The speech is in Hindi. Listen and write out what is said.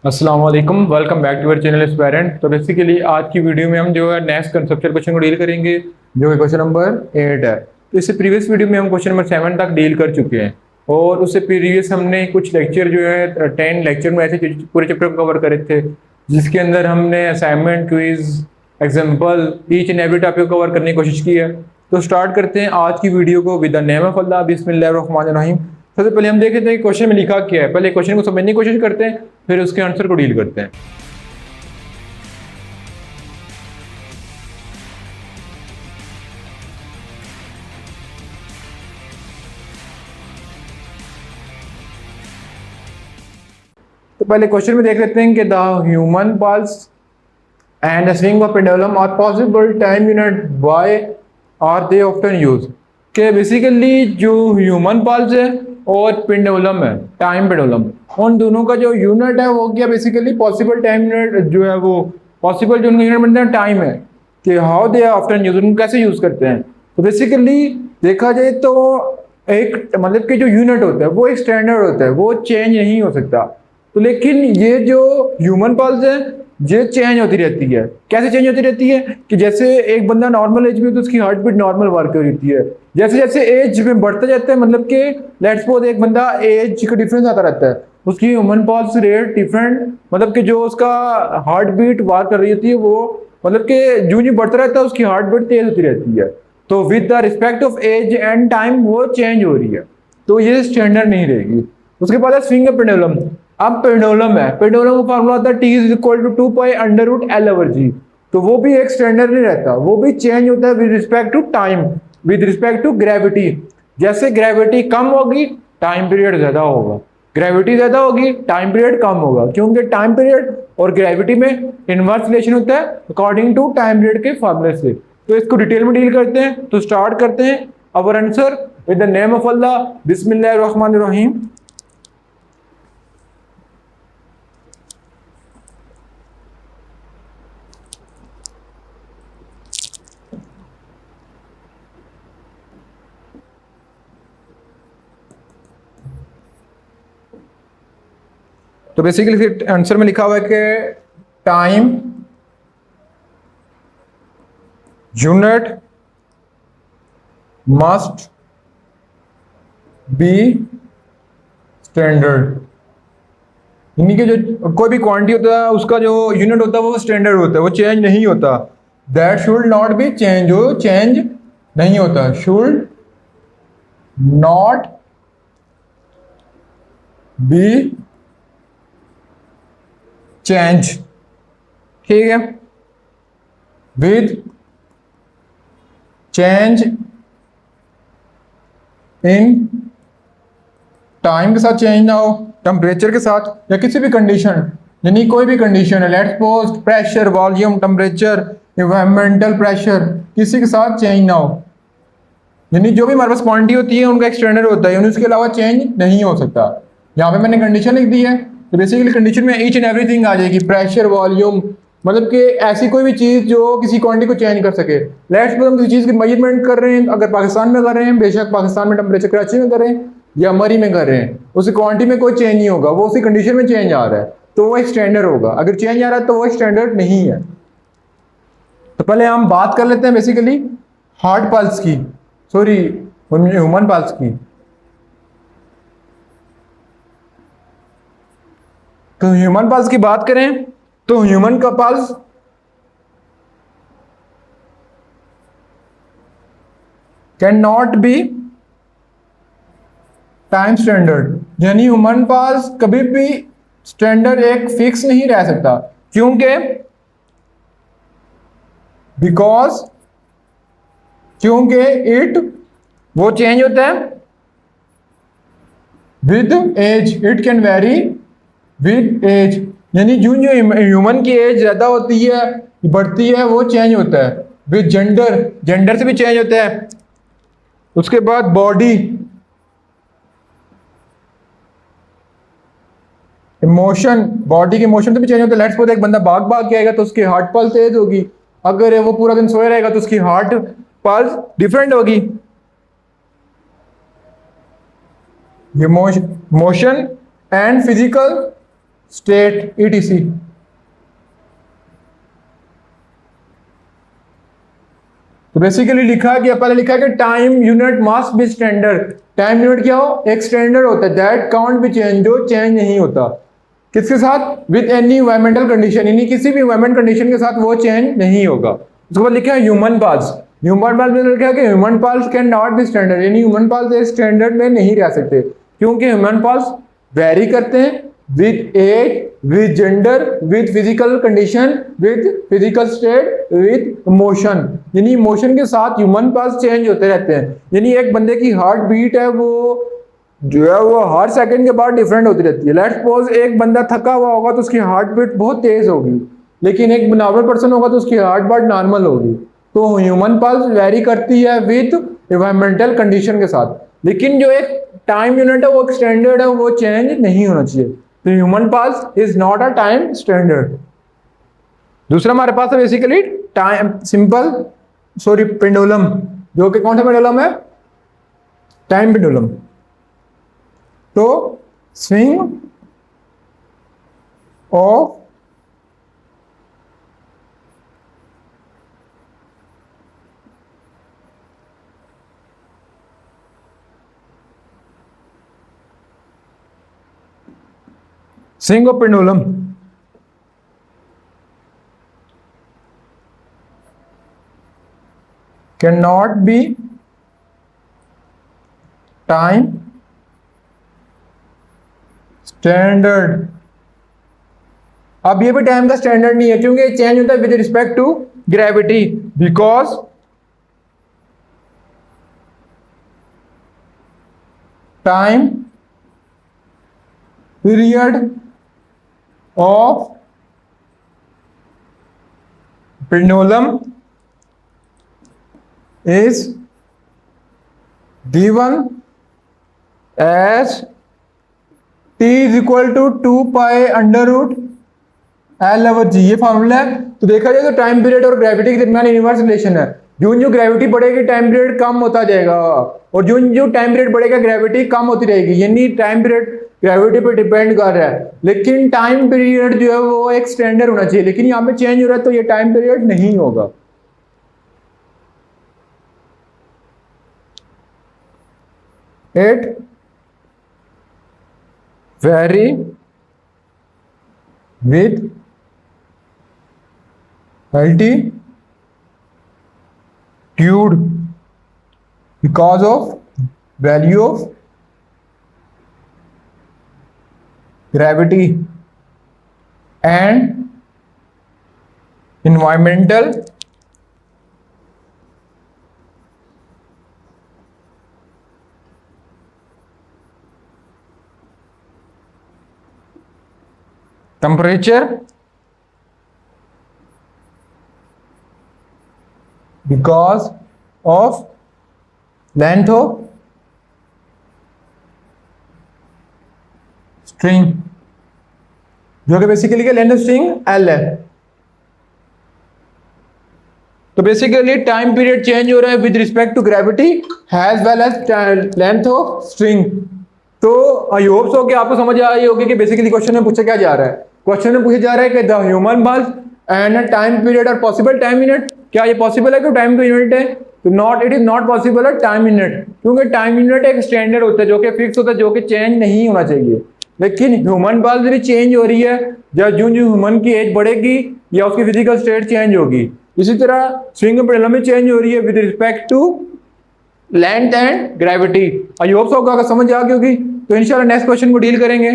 अस्सलाम वालेकुम, welcome back to our channel aspirant. तो बेसिकली आज की वीडियो में हम जो है नेक्स्ट कंसेप्चुअल क्वेश्चन को डील करेंगे, जो है क्वेश्चन नंबर 8 है। तो इससे प्रीवियस वीडियो में हम क्वेश्चन नंबर 7 तक डील कर चुके हैं और उससे प्रीवियस हमने कुछ लेक्चर जो है 10 लेक्चर में ऐसे पूरे चैप्टर को कवर करे थे, जिसके अंदर हमने assignment, quiz, example, each and every topic को कवर करने की कोशिश की है। तो स्टार्ट करते हैं आज की वीडियो को with the name of Allah, बिस्मिल्लाहिर्रहमानिर्रहीम। सबसे पहले हम देख लेते हैं कि क्वेश्चन में लिखा क्या है। पहले क्वेश्चन को समझने की कोशिश करते हैं, फिर उसके आंसर को डील करते हैं। तो पहले क्वेश्चन में देख लेते हैं कि the human pulse and the swing of pendulum are possible time unit why are they often use. कि बेसिकली जो ह्यूमन पल्स है और पेंडुलम है, टाइम पेंडुलम, उन दोनों का जो यूनिट है वो क्या बेसिकली पॉसिबल टाइम यूनिट जो है वो पॉसिबल जो उनका यूनिट बनता है टाइम है, कि how they are often use, उनको कैसे यूज करते हैं। तो बेसिकली देखा जाए तो एक मतलब कि जो यूनिट होता है वो एक स्टैंडर्ड होता है, वो चेंज नहीं हो सकता। तो लेकिन ये जो ह्यूमन पल्स है ये चेंज होती रहती है। कैसे चेंज होती रहती है कि जैसे एक बंदा नॉर्मल एज में तो उसकी हार्ट बीट नॉर्मल वर्क हो जाती है, जैसे जैसे एज में बढ़ता जाता है, मतलब कि लेट्स सपोज एक बंदा एज का डिफरेंस आता रहता है, उसकी ह्यूमन पल्स रेट डिफरेंट, मतलब कि जो उसका हार्ट बीट वर्क कर रही होती है वो मतलब कि जो जो बढ़ता रहता है उसकी हार्ट बीट तेज होती रहती है। तो with the respect of age and time वो चेंज हो रही है, तो ये स्टैंडर्ड नहीं रहेगी। उसके बाद है स्विंग ऑफ पेंडुलम। अब पेंडुलम है, पेंडुलम का फार्मूला होता है T is equal to 2 pi under root L over G. तो वो भी एक स्टैंडर्ड नहीं रहता, वो भी चेंज होता है with respect to time, with respect to gravity. जैसे ग्रेविटी कम होगी टाइम पीरियड ज्यादा होगा, ग्रेविटी ज्यादा होगी टाइम पीरियड कम होगा, क्योंकि टाइम पीरियड और ग्रेविटी में इनवर्स रिलेशन होता है अकॉर्डिंग टू टाइम पीरियड के फार्मूले से। तो इसको डिटेल में डील करते हैं। तो स्टार्ट करते हैं our answer with the name of Allah, बिस्मिल्लाहिर्रहमानिर्रहीम। तो बेसिकली फिर आंसर में लिखा हुआ है कि time unit must be standard, यानी कि जो कोई भी क्वांटिटी होता है उसका जो यूनिट होता है वो स्टैंडर्ड होता है, वो चेंज नहीं होता। That should not be change, वो चेंज नहीं होता, शुड नॉट बी चेंज, ठीक है। विद चेंज इन टाइम के साथ चेंज ना हो, टेम्परेचर के साथ या किसी भी कंडीशन, यानी कोई भी कंडीशन है, let's suppose pressure, volume, temperature, environmental pressure, किसी के साथ चेंज ना हो। यानी जो भी हमारे पास क्वांटिटी होती है उनका एक स्टैंडर्ड होता है, यानी उसके अलावा चेंज नहीं हो सकता। यहाँ पे मैंने कंडीशन लिख दी है, तो बेसिकली कंडीशन में ईच एंड एवरीथिंग आ जाएगी, प्रेशर, वॉल्यूम, मतलब कि ऐसी कोई भी चीज जो किसी क्वांटिटी को चेंज कर सके। लेट्स सपोज हम किसी चीज की मेजरमेंट कर रहे हैं, अगर पाकिस्तान में कर रहे हैं, बेशक पाकिस्तान में टेम्परेचर कराची में कर रहे हैं या मरी में कर रहे हैं, उस क्वांटिटी में कोई चेंज नहीं होगा, वो उसी कंडीशन में चेंज आ रहा है तो वो एक स्टैंडर्ड होगा। अगर चेंज आ रहा है तो वो स्टैंडर्ड नहीं है। तो पहले हम बात कर लेते हैं बेसिकली हार्ट पल्स की, सॉरी ह्यूमन पल्स की। तो ह्यूमन पल्स की बात करें तो ह्यूमन का pulse can not B time standard, यानी ह्यूमन पल्स कभी भी स्टैंडर्ड एक फिक्स नहीं रह सकता, क्योंकि बिकॉज क्योंकि इट वो चेंज होता है with age, it can vary with age, यानी जो जो ह्यूमन की एज ज्यादा होती है बढ़ती है वो चेंज होता है। विद जेंडर, जेंडर से भी चेंज होता है। उसके बाद बॉडी, इमोशन, बॉडी के इमोशन से भी चेंज होता है। लेट्स सपोज एक बंदा भाग भाग के आएगा तो उसकी हार्ट पल्स तेज होगी, अगर वो पूरा दिन सोए रहेगा तो उसकी हार्ट पल्स डिफरेंट होगी। Motion and physical state ETC। तो बेसिकली लिखा कि पहले लिखा कि time unit must be standard. Time unit क्या हो, एक स्टैंडर्ड होता है दैट कांट बी चेंज, जो चेंज नहीं होता। किसके साथ, विद एनी एनवायरमेंटल कंडीशन, यानी किसी भी एनवायरमेंट कंडीशन के साथ वो चेंज नहीं होगा। उसके बाद लिखा है ह्यूमन पाल्स। ह्यूमन पाल्स में लिखा है कि human pals can not be standard, यानी ह्यूमन पाल्स एक स्टैंडर्ड में नहीं रह सकते, क्योंकि ह्यूमन पाल्स वेरी करते हैं with age, with gender, with physical condition, with physical state, with motion, यानी मोशन के साथ ह्यूमन पाल्स चेंज होते रहते हैं। यानी एक बंदे की हार्ट बीट है वो जो है वो हर सेकंड के बाद डिफरेंट होती रहती है। लेट्स सपोज एक बंदा थका हुआ होगा तो उसकी हार्ट बीट बहुत तेज होगी, लेकिन एक नॉर्मल पर्सन होगा तो उसकी हार्ट बीट नॉर्मल होगी। तो ह्यूमन पल्स वेरी करती है विद एनवायरमेंटल कंडीशन के साथ, लेकिन जो एक टाइम यूनिट है वो एक स्टैंडर्ड है, वो चेंज नहीं होना चाहिए। तो human pulse is not a time standard. दूसरा हमारे पास है basically time simple sorry pendulum, जो कि कौन सा पेंडुलम है, टाइम पेंडुलम। तो swing of pendulum cannot be time standard। अब ये भी टाइम का स्टैंडर्ड नहीं है, क्योंकि चेंज होता है with respect to gravity, because time period of pendulum is given as t is equal to 2 pi under root L over G। ये फॉर्मूला है। तो देखा जाए तो टाइम पीरियड और ग्रेविटी के दरमियान इनवर्स रिलेशन है। जो ग्रेविटी बढ़ेगी टाइम पीरियड कम होता जाएगा, और जो टाइम पीरियड बढ़ेगा ग्रेविटी कम होती रहेगी, यानी टाइम पीरियड ग्रेविटी पे डिपेंड कर रहा है। लेकिन टाइम पीरियड जो है वो एक स्टैंडर्ड होना चाहिए, लेकिन यहाँ पे चेंज हो रहा है तो ये टाइम पीरियड नहीं होगा। It very with altitude because of value of gravity and environmental temperature, because of length of string, जो कि बेसिकली क्या लेंथ ऑफ स्ट्रिंग L है। तो बेसिकली टाइम पीरियड चेंज हो रहा है with respect to gravity as well as length of string. तो आई होप सो कि आपको समझ आ रही होगी कि बेसिकली क्वेश्चन में पूछा क्या जा रहा है। क्वेश्चन में पूछा जा रहा है कि the human pulse and time period are possible time unit. क्या ये पॉसिबल है कि टाइम का यूनिट है? तो not, it is not possible है टाइम यूनिट, क्योंकि टाइम यूनिट एक स्टैंडर्ड होता है जो कि फिक्स होता है, जो कि चेंज नहीं होना चाहिए। लेकिन ह्यूमन पल्स भी चेंज हो रही है जब जो ह्यूमन की एज बढ़ेगी या उसकी फिजिकल स्टेट चेंज होगी। इसी तरह स्विंग पेंडुलम में चेंज हो रही है with respect to length and gravity. I hope so अगर समझ आ गई होगी। तो इंशाल्लाह नेक्स्ट क्वेश्चन को डील करेंगे।